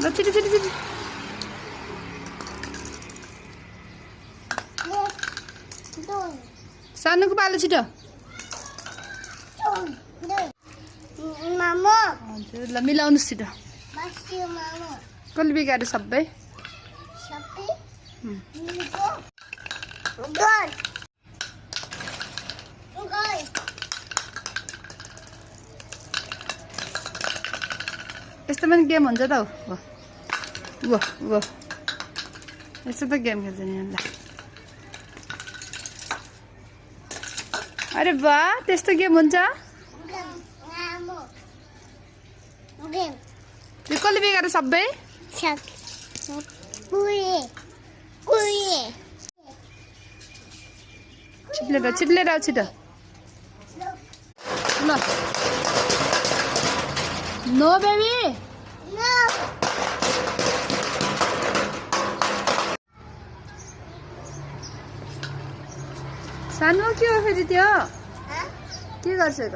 ल छिटो छिटो छिटो सानोको पालो छिटो हजुर ल मिलाउनुहोस् छिटो कसले बिगाऱ्यो सबै यस्तो पनि गेम हुन्छ त हो यस्तो त गेम खेल्छ नि ल अरे वाह त्यस्तो गेम हुन्छ त्यो कसले बिगाऱ्यो सबै छिट्लेर आऊ छिटो ल नो बेबी सानो के हो फेरि त्यो के गर्छ त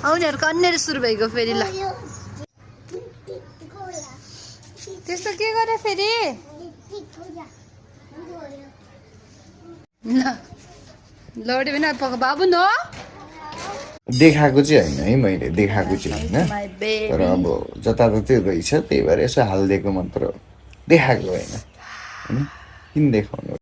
उनीहरूको अन्य सुरु भएको फेरि ल त्यस्तो के गरे फेरि ल लौडी पनि बाबु न देखाएको चाहिँ होइन है मैले देखाएको चाहिँ होइन तर अब जताततै रहेछ त्यही भएर यसो हालिदिएको मात्र देखाएको होइन किन देखाउनु